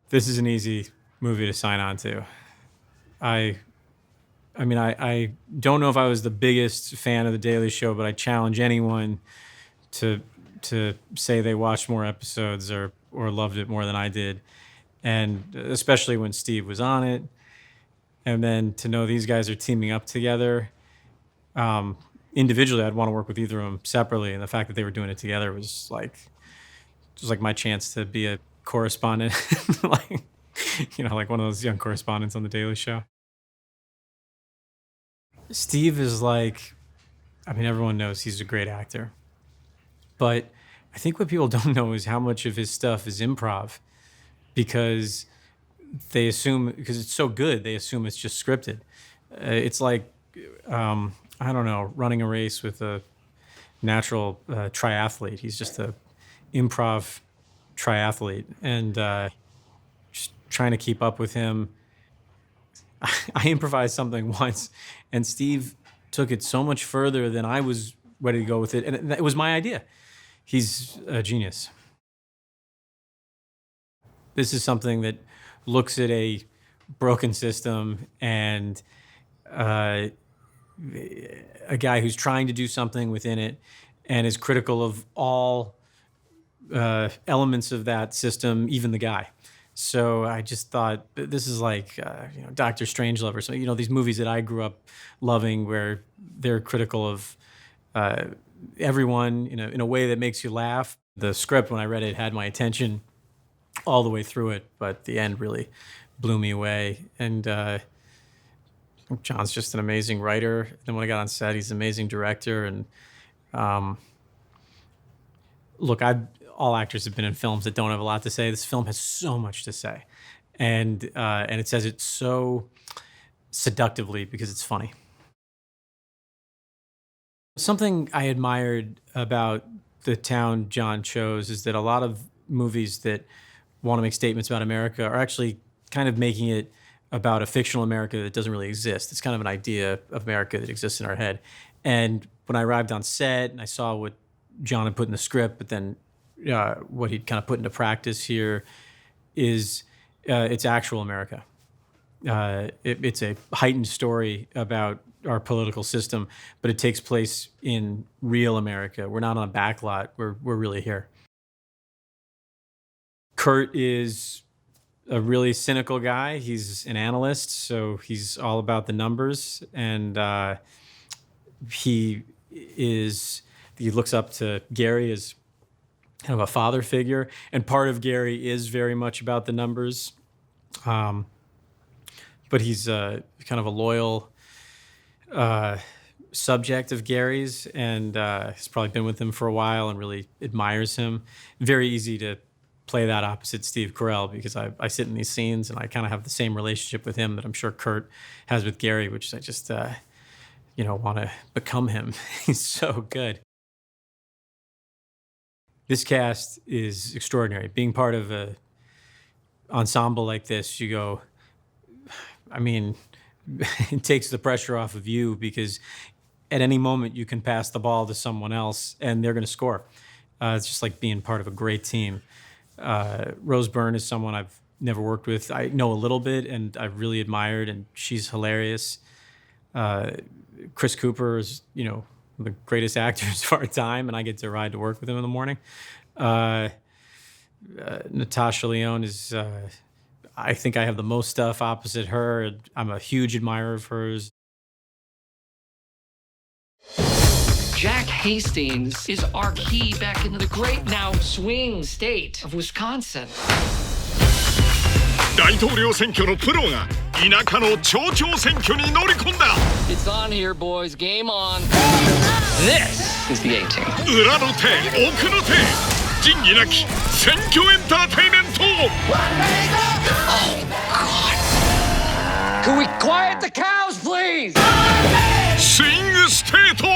This is an easy movie to sign on to. I mean, I don't know if I was the biggest fan of The Daily Show, but I challenge anyone to say they watched more episodes or loved it more than I did. And especially when Steve was on it. And then to know these guys are teaming up together. Individually, I'd want to work with either of them separately. And the fact that they were doing it together was like my chance to be a correspondent, like one of those young correspondents on The Daily Show. Steve is everyone knows he's a great actor. But I think what people don't know is how much of his stuff is improv, because they assume, because it's so good, they assume it's just scripted. It's like, I don't know, running a race with a natural triathlete. He's just a improv triathlete. And just trying to keep up with him. I improvised something once, and Steve took it so much further than I was ready to go with it. And it was my idea. He's a genius. This is something that looks at a broken system and a guy who's trying to do something within it and is critical of all elements of that system, even the guy. So I just thought this is like Dr. Strangelove or something. These movies that I grew up loving, where they're critical of everyone in a way that makes you laugh. The script, when I read it, had my attention all the way through it, but the end really blew me away. And John's just an amazing writer. Then when I got on set, he's an amazing director. And look, all actors have been in films that don't have a lot to say. This film has so much to say, and it says it so seductively because it's funny. Something I admired about the town John chose is that a lot of movies that want to make statements about America are actually kind of making it about a fictional America that doesn't really exist. It's kind of an idea of America that exists in our head. And when I arrived on set and I saw what John had put in the script, but then what he'd kind of put into practice here is it's actual America. It's a heightened story about our political system, but it takes place in real America. We're not on a backlot. We're really here. Kurt is a really cynical guy. He's an analyst, so he's all about the numbers, and he looks up to Gary as kind of a father figure, and part of Gary is very much about the numbers, but he's kind of a loyal subject of Gary's, and has probably been with him for a while and really admires him. Very easy to play that opposite Steve Carell, because I sit in these scenes and I kind of have the same relationship with him that I'm sure Kurt has with Gary, which is I just want to become him. He's so good. This cast is extraordinary. Being part of an ensemble like this, you go, it takes the pressure off of you, because at any moment you can pass the ball to someone else and they're going to score. It's just like being part of a great team. Rose Byrne is someone I've never worked with. I know a little bit and I've really admired, and she's hilarious. Chris Cooper is, the greatest actors of our time, and I get to ride to work with him in the morning. Natasha Lyonne is, I think I have the most stuff opposite her. I'm a huge admirer of hers. Jack Hastings is our key back into the great now swing state of Wisconsin. 大統領選挙のプロが田舎の町長選挙に乗り込んだ。 It's on here, boys. Game on. This is the A-team. 裏の手、奥の手、仁義なき選挙エンターテイメント。Oh, God. Can we quiet the cows, please? スイングステート。